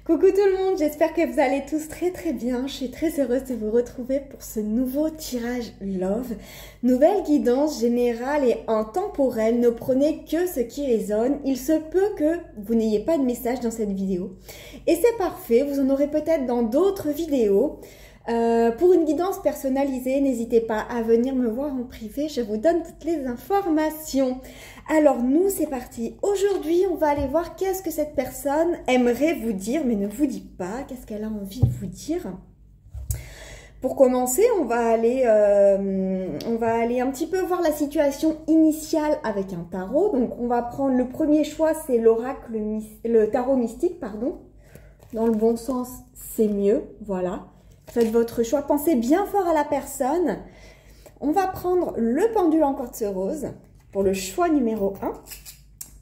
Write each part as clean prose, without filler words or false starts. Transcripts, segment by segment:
Coucou tout le monde, j'espère que vous allez tous très bien. Je suis très heureuse de vous retrouver pour ce nouveau tirage Love. Nouvelle guidance générale et intemporelle, ne prenez que ce qui résonne. Il se peut que vous n'ayez pas de message dans cette vidéo. Et c'est parfait, vous en aurez peut-être dans d'autres vidéos. Pour une guidance personnalisée, n'hésitez pas à venir me voir en privé, je vous donne toutes les informations. Alors nous, c'est parti. Aujourd'hui, on va aller voir qu'est-ce que cette personne aimerait vous dire, mais ne vous dit pas, qu'est-ce qu'elle a envie de vous dire. Pour commencer, on va aller un petit peu voir la situation initiale avec un tarot. Donc on va prendre le premier choix, c'est l'oracle, le tarot mystique, pardon. Dans le bon sens, c'est mieux, voilà. Faites votre choix, pensez bien fort à la personne. On va prendre le pendule en quartz rose pour le choix numéro 1.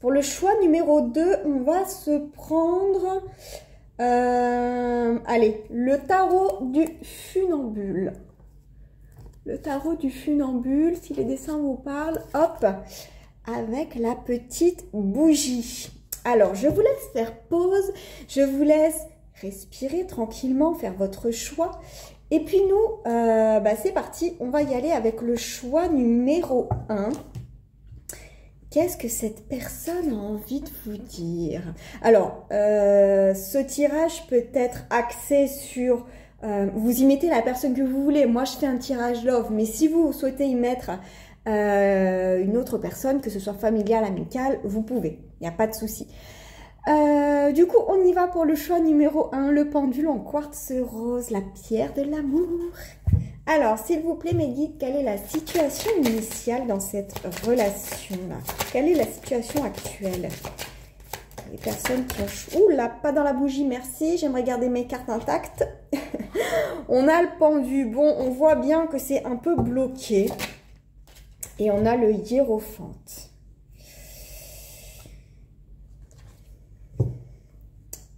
Pour le choix numéro 2, on va se prendre allez, le tarot du funambule. Le tarot du funambule, si les dessins vous parlent, hop, avec la petite bougie. Alors, je vous laisse faire pause, je vous laisse respirer tranquillement, faire votre choix. Et puis nous, c'est parti, on va y aller avec le choix numéro 1. Qu'est-ce que cette personne a envie de vous dire? Alors, ce tirage peut être axé sur... vous y mettez la personne que vous voulez. Moi, je fais un tirage love, mais si vous souhaitez y mettre une autre personne, que ce soit familiale, amicale, vous pouvez. Il n'y a pas de souci. Du coup, on y va pour le choix numéro 1, le pendule en quartz rose, la pierre de l'amour. Alors, s'il vous plaît, mes guides, quelle est la situation initiale dans cette relation-là? Quelle est la situation actuelle? Les personnes qui ont... Ouh là, pas dans la bougie, merci. J'aimerais garder mes cartes intactes. On a le pendu. Bon, on voit bien que c'est un peu bloqué. Et on a le hiérophante.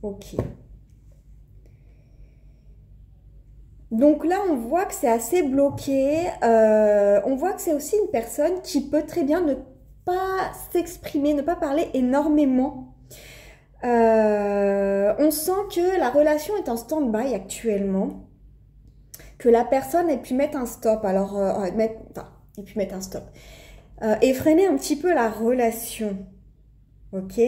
Ok. Donc là, on voit que c'est assez bloqué. On voit que c'est aussi une personne qui peut très bien ne pas s'exprimer, ne pas parler énormément. On sent que la relation est en stand-by actuellement. Que la personne ait pu mettre un stop. Alors, mettre un stop. Et freiner un petit peu la relation. Ok ?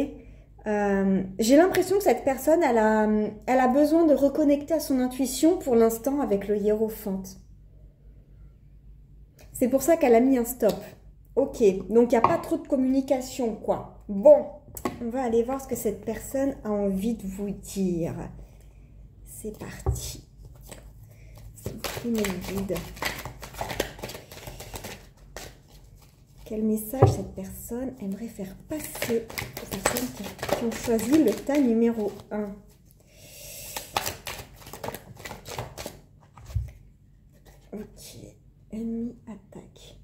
J'ai l'impression que cette personne, elle a besoin de reconnecter à son intuition pour l'instant avec le hiérophante. C'est pour ça qu'elle a mis un stop. Ok, donc il n'y a pas trop de communication, quoi. Bon, on va aller voir ce que cette personne a envie de vous dire. C'est parti. C'est pris mes guides. Quel message cette personne aimerait faire passer aux personnes qui ont choisi le tas numéro 1? Ok, ennemi attaque.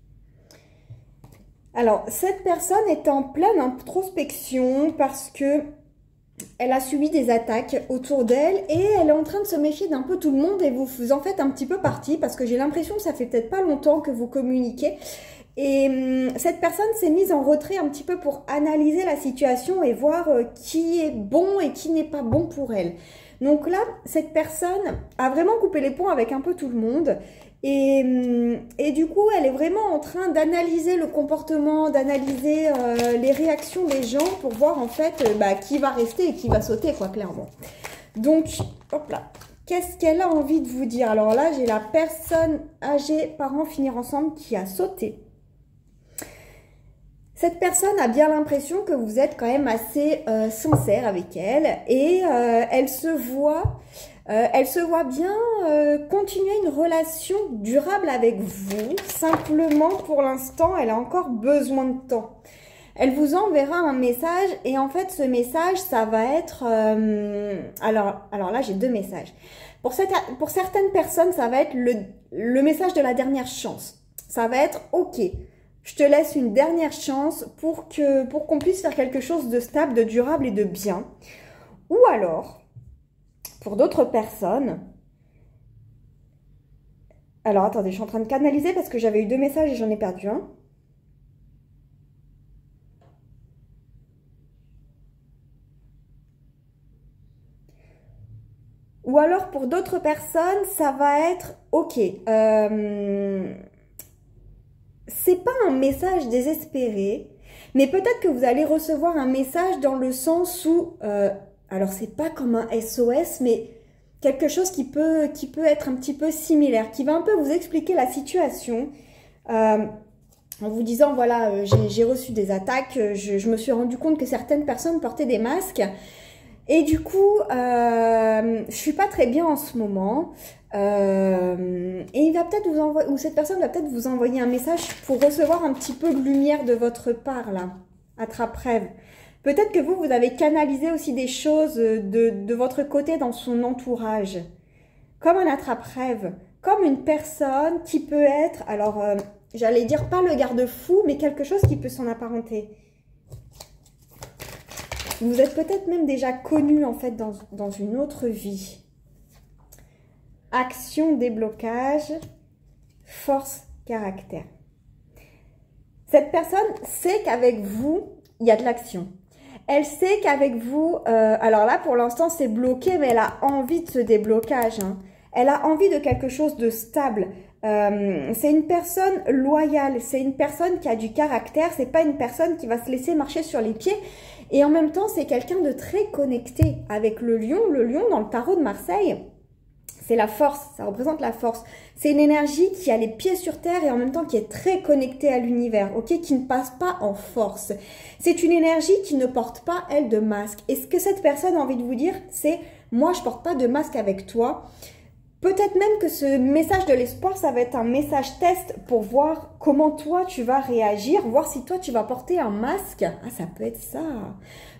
Alors, cette personne est en pleine introspection parce que elle a subi des attaques autour d'elle et elle est en train de se méfier d'un peu tout le monde et vous en faites un petit peu partie parce que j'ai l'impression que ça fait peut-être pas longtemps que vous communiquez. Et cette personne s'est mise en retrait un petit peu pour analyser la situation et voir qui est bon et qui n'est pas bon pour elle. Donc là, cette personne a vraiment coupé les ponts avec un peu tout le monde. Et du coup, elle est vraiment en train d'analyser le comportement, d'analyser les réactions des gens pour voir en fait qui va rester et qui va sauter, quoi, clairement. Donc, hop là. Qu'est-ce qu'elle a envie de vous dire? Alors là, j'ai la personne âgée, parents, finir ensemble qui a sauté. Cette personne a bien l'impression que vous êtes quand même assez sincère avec elle et elle se voit bien continuer une relation durable avec vous. Simplement, pour l'instant, elle a encore besoin de temps. Elle vous enverra un message et en fait, ce message, ça va être... alors là, j'ai deux messages. Pour certaines personnes, ça va être le message de la dernière chance. Ça va être « Ok ». Je te laisse une dernière chance pour qu'on puisse faire quelque chose de stable, de durable et de bien. Ou alors, pour d'autres personnes... Alors, attendez, je suis en train de canaliser parce que j'avais eu deux messages et j'en ai perdu un. Ou alors pour d'autres personnes, ça va être ok. C'est pas un message désespéré, mais peut-être que vous allez recevoir un message dans le sens où, alors c'est pas comme un SOS, mais quelque chose qui peut être un petit peu similaire, qui va un peu vous expliquer la situation. En vous disant, voilà, j'ai reçu des attaques, je me suis rendu compte que certaines personnes portaient des masques. Et du coup, je suis pas très bien en ce moment. Et il va peut-être vous envoyer, ou cette personne va peut-être vous envoyer un message pour recevoir un petit peu de lumière de votre part, là, attrape-rêve. Peut-être que vous avez canalisé aussi des choses de votre côté dans son entourage. Comme un attrape-rêve, comme une personne qui peut être, alors, j'allais dire pas le garde-fou, mais quelque chose qui peut s'en apparenter. Vous êtes peut-être même déjà connu en fait dans une autre vie. Action, déblocage, force, caractère. Cette personne sait qu'avec vous, il y a de l'action. Elle sait qu'avec vous, alors là pour l'instant c'est bloqué, mais elle a envie de ce déblocage. Hein. Elle a envie de quelque chose de stable. C'est une personne loyale, c'est une personne qui a du caractère, c'est pas une personne qui va se laisser marcher sur les pieds. Et en même temps, c'est quelqu'un de très connecté avec le lion. Le lion, dans le tarot de Marseille, c'est la force, ça représente la force. C'est une énergie qui a les pieds sur terre et en même temps qui est très connectée à l'univers, ok, qui ne passe pas en force. C'est une énergie qui ne porte pas, elle, de masque. Et ce que cette personne a envie de vous dire, c'est « moi, je porte pas de masque avec toi ». Peut-être même que ce message de l'espoir, ça va être un message test pour voir comment toi tu vas réagir, voir si toi tu vas porter un masque. Ah, ça peut être ça.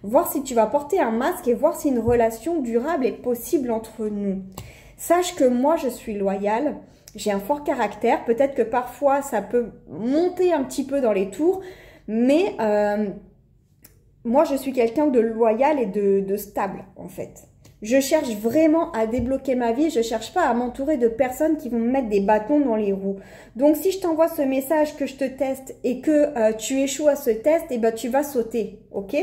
Voir si tu vas porter un masque et voir si une relation durable est possible entre nous. Sache que moi je suis loyale, j'ai un fort caractère. Peut-être que parfois ça peut monter un petit peu dans les tours, mais moi je suis quelqu'un de loyal et de stable en fait. Je cherche vraiment à débloquer ma vie. Je cherche pas à m'entourer de personnes qui vont me mettre des bâtons dans les roues. Donc, si je t'envoie ce message que je te teste et que tu échoues à ce test, eh ben, tu vas sauter. OK?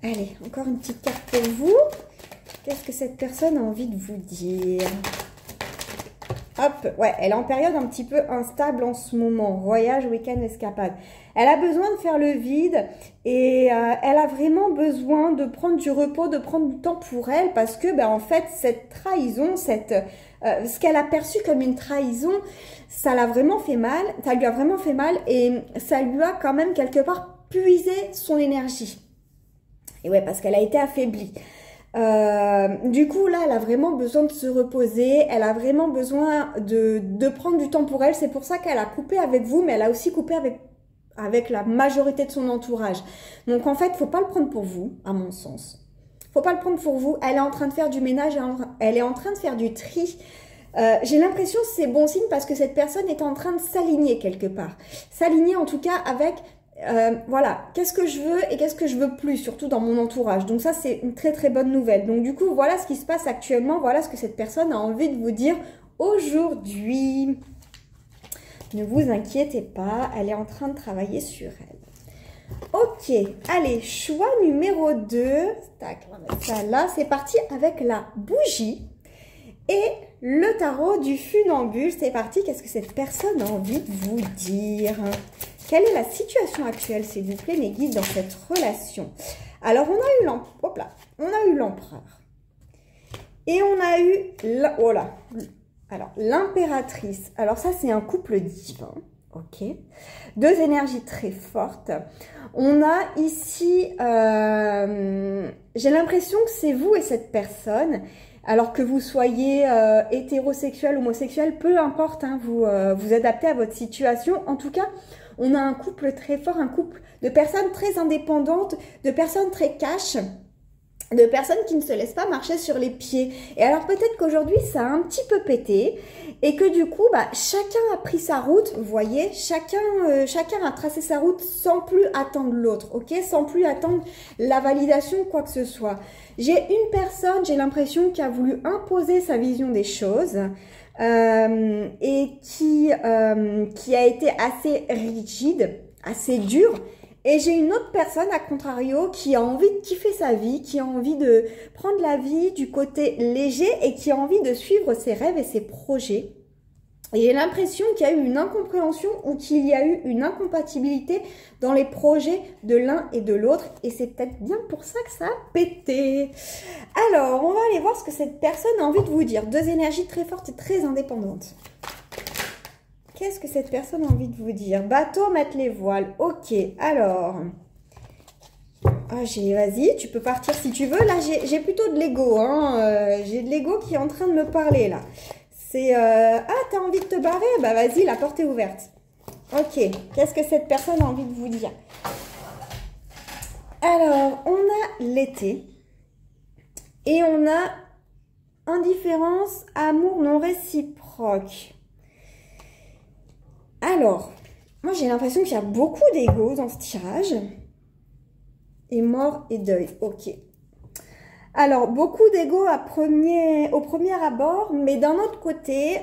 Allez, encore une petite carte pour vous. Qu'est-ce que cette personne a envie de vous dire? Hop, ouais, elle est en période un petit peu instable en ce moment. Voyage, week-end, escapade. Elle a besoin de faire le vide et elle a vraiment besoin de prendre du repos, de prendre du temps pour elle parce que, ben, en fait, cette trahison, ce qu'elle a perçu comme une trahison, ça l'a vraiment fait mal. Ça lui a vraiment fait mal et ça lui a quand même quelque part puisé son énergie. Et ouais, parce qu'elle a été affaiblie. Du coup, là, elle a vraiment besoin de se reposer. Elle a vraiment besoin de prendre du temps pour elle. C'est pour ça qu'elle a coupé avec vous, mais elle a aussi coupé avec la majorité de son entourage. Donc, en fait, faut pas le prendre pour vous, à mon sens. Faut pas le prendre pour vous. Elle est en train de faire du ménage, elle est en train de faire du tri. J'ai l'impression que c'est bon signe parce que cette personne est en train de s'aligner quelque part. S'aligner, en tout cas, avec... voilà, qu'est-ce que je veux et qu'est-ce que je veux plus, surtout dans mon entourage. Donc ça, c'est une très très bonne nouvelle. Donc du coup, voilà ce qui se passe actuellement, voilà ce que cette personne a envie de vous dire aujourd'hui. Ne vous inquiétez pas, elle est en train de travailler sur elle. Ok, allez, choix numéro 2. Tac, on va mettre ça là. C'est parti avec la bougie et le tarot du funambule. C'est parti, qu'est-ce que cette personne a envie de vous dire ? Quelle est la situation actuelle, s'il vous plaît, mes guides, dans cette relation? Alors, on a eu l'empereur. Et on a eu, l'impératrice. Alors ça, c'est un couple divin, ok? Deux énergies très fortes. On a ici, j'ai l'impression que c'est vous et cette personne. Alors que vous soyez hétérosexuel, homosexuel, peu importe, hein, vous adaptez à votre situation. En tout cas, on a un couple très fort, un couple de personnes très indépendantes, de personnes très cash, de personnes qui ne se laissent pas marcher sur les pieds. Et alors peut-être qu'aujourd'hui, ça a un petit peu pété et que du coup, bah, chacun a pris sa route, vous voyez, chacun a tracé sa route sans plus attendre l'autre, ok, sans plus attendre la validation, quoi que ce soit. J'ai une personne, j'ai l'impression, qui a voulu imposer sa vision des choses et qui a été assez rigide, assez dure. Et j'ai une autre personne, à contrario, qui a envie de kiffer sa vie, qui a envie de prendre la vie du côté léger et qui a envie de suivre ses rêves et ses projets. Et j'ai l'impression qu'il y a eu une incompréhension ou qu'il y a eu une incompatibilité dans les projets de l'un et de l'autre. Et c'est peut-être bien pour ça que ça a pété. Alors, on va aller voir ce que cette personne a envie de vous dire. Deux énergies très fortes et très indépendantes. Qu'est-ce que cette personne a envie de vous dire? Bateau, mettre les voiles. Ok, alors... Ah, vas-y, tu peux partir si tu veux. Là, j'ai plutôt de l'ego. Hein. J'ai de l'ego qui est en train de me parler, là. C'est... Ah, t'as envie de te barrer? Bah, vas-y, la porte est ouverte. Ok, qu'est-ce que cette personne a envie de vous dire? Alors, on a l'été. Et on a indifférence, amour non réciproque. Alors, moi j'ai l'impression qu'il y a beaucoup d'ego dans ce tirage. Et mort et deuil, ok. Alors, beaucoup d'ego au premier abord, mais d'un autre côté,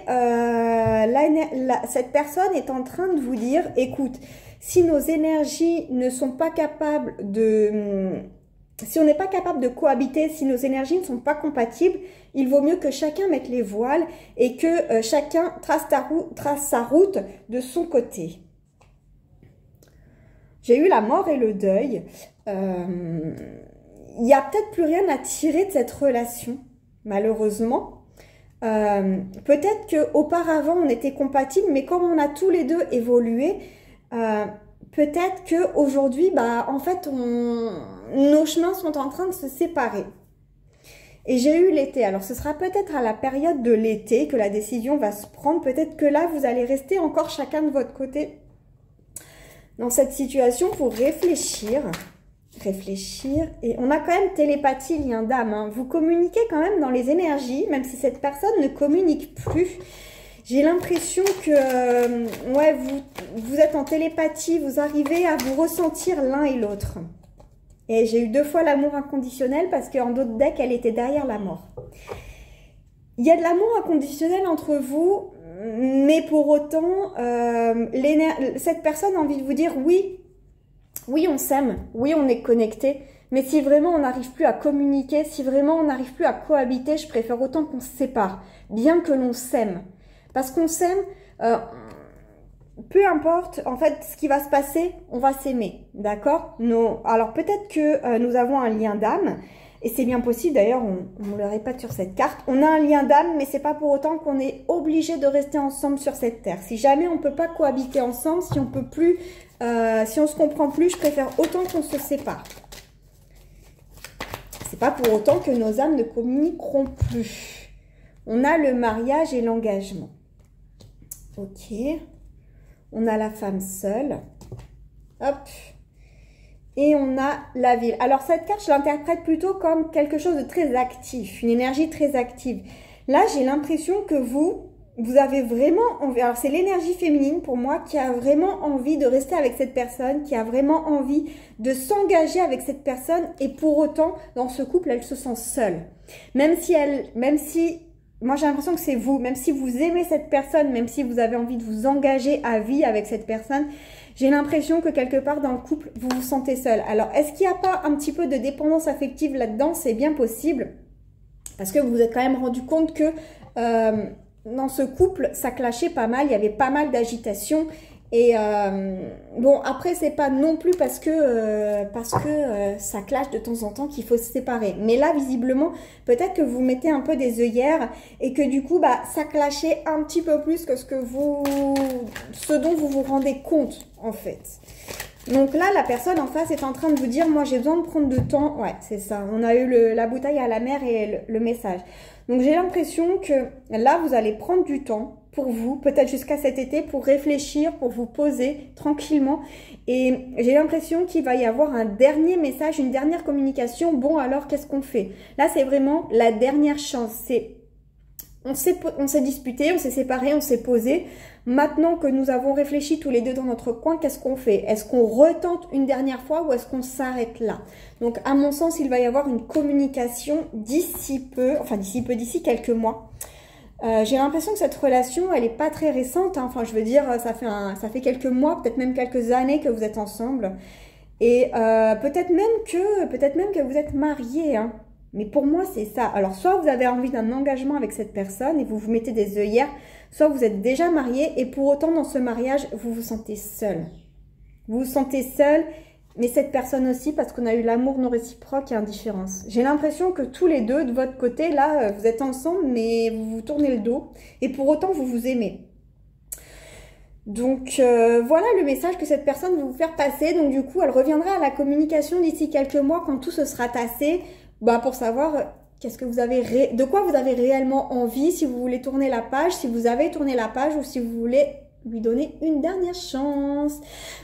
cette personne est en train de vous dire, écoute, si nos énergies ne sont pas capables de... Si on n'est pas capable de cohabiter, si nos énergies ne sont pas compatibles, il vaut mieux que chacun mette les voiles et que chacun trace sa route de son côté. J'ai eu la mort et le deuil. Il n'y a peut-être plus rien à tirer de cette relation, malheureusement. Peut-être qu'auparavant, on était compatibles, mais comme on a tous les deux évolué, peut-être qu'aujourd'hui, bah, en fait, nos chemins sont en train de se séparer. Et j'ai eu l'été. Alors, ce sera peut-être à la période de l'été que la décision va se prendre. Peut-être que là, vous allez rester encore chacun de votre côté dans cette situation pour réfléchir. Et on a quand même télépathie, lien d'âme. Hein. Vous communiquez quand même dans les énergies, même si cette personne ne communique plus. J'ai l'impression que ouais, vous êtes en télépathie, vous arrivez à vous ressentir l'un et l'autre. Et j'ai eu 2 fois l'amour inconditionnel parce qu'en d'autres decks, elle était derrière la mort. Il y a de l'amour inconditionnel entre vous, mais pour autant, cette personne a envie de vous dire oui, on s'aime, oui, on est connecté. Mais si vraiment on n'arrive plus à communiquer, si vraiment on n'arrive plus à cohabiter, je préfère autant qu'on se sépare, bien que l'on s'aime. Parce qu'on s'aime, peu importe en fait ce qui va se passer, on va s'aimer, d'accord? Alors peut-être que nous avons un lien d'âme, et c'est bien possible, d'ailleurs on le répète sur cette carte, on a un lien d'âme, mais c'est pas pour autant qu'on est obligé de rester ensemble sur cette terre. Si jamais on peut pas cohabiter ensemble, si on peut plus, si on se comprend plus, je préfère autant qu'on se sépare. C'est pas pour autant que nos âmes ne communiqueront plus. On a le mariage et l'engagement. Ok. On a la femme seule. Hop. Et on a la ville. Alors, cette carte, je l'interprète plutôt comme quelque chose de très actif. Une énergie très active. Là, j'ai l'impression que vous avez vraiment envie... Alors, c'est l'énergie féminine, pour moi, qui a vraiment envie de rester avec cette personne, qui a vraiment envie de s'engager avec cette personne. Et pour autant, dans ce couple, elle se sent seule. Même si... Moi, j'ai l'impression que c'est vous, même si vous aimez cette personne, même si vous avez envie de vous engager à vie avec cette personne, j'ai l'impression que quelque part dans le couple, vous vous sentez seul. Alors, est-ce qu'il n'y a pas un petit peu de dépendance affective là-dedans? C'est bien possible, parce que vous vous êtes quand même rendu compte que dans ce couple, ça clashait pas mal, il y avait pas mal d'agitation. Et bon, après, c'est pas non plus parce que ça clash de temps en temps qu'il faut se séparer. Mais là, visiblement, peut-être que vous mettez un peu des œillères et que du coup, bah, ça clashait un petit peu plus que ce dont vous vous rendez compte, en fait. Donc là, la personne en face est en train de vous dire, moi, j'ai besoin de prendre de temps. Ouais, c'est ça. On a eu la bouteille à la mer et le message. Donc, j'ai l'impression que là, vous allez prendre du temps pour vous, peut-être jusqu'à cet été, pour réfléchir, pour vous poser tranquillement. Et j'ai l'impression qu'il va y avoir un dernier message, une dernière communication. Bon, alors, qu'est-ce qu'on fait? Là, c'est vraiment la dernière chance. On s'est disputé, on s'est séparé, on s'est posé. Maintenant que nous avons réfléchi tous les deux dans notre coin, qu'est-ce qu'on fait? Est-ce qu'on retente une dernière fois ou est-ce qu'on s'arrête là? Donc, à mon sens, il va y avoir une communication d'ici peu, d'ici quelques mois. J'ai l'impression que cette relation, elle n'est pas très récente. Hein. Enfin, je veux dire, ça fait quelques mois, peut-être même quelques années que vous êtes ensemble. Et peut-être même que vous êtes marié, hein. Mais pour moi, c'est ça. Alors, soit vous avez envie d'un engagement avec cette personne et vous vous mettez des œillères, soit vous êtes déjà marié et pour autant, dans ce mariage, vous vous sentez seul. Vous vous sentez seul, mais cette personne aussi, parce qu'on a eu l'amour non réciproque et indifférence. J'ai l'impression que tous les deux, de votre côté, là, vous êtes ensemble, mais vous vous tournez le dos et pour autant, vous vous aimez. Donc, voilà le message que cette personne veut vous faire passer. Donc, du coup, elle reviendra à la communication d'ici quelques mois quand tout se sera tassé. Bah, pour savoir qu'est-ce que vous avez de quoi vous avez réellement envie, si vous voulez tourner la page, si vous avez tourné la page ou si vous voulez lui donner une dernière chance.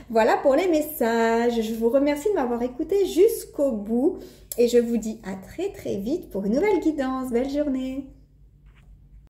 Voilà pour les messages. Je vous remercie de m'avoir écouté jusqu'au bout et je vous dis à très très vite pour une nouvelle guidance. Belle journée!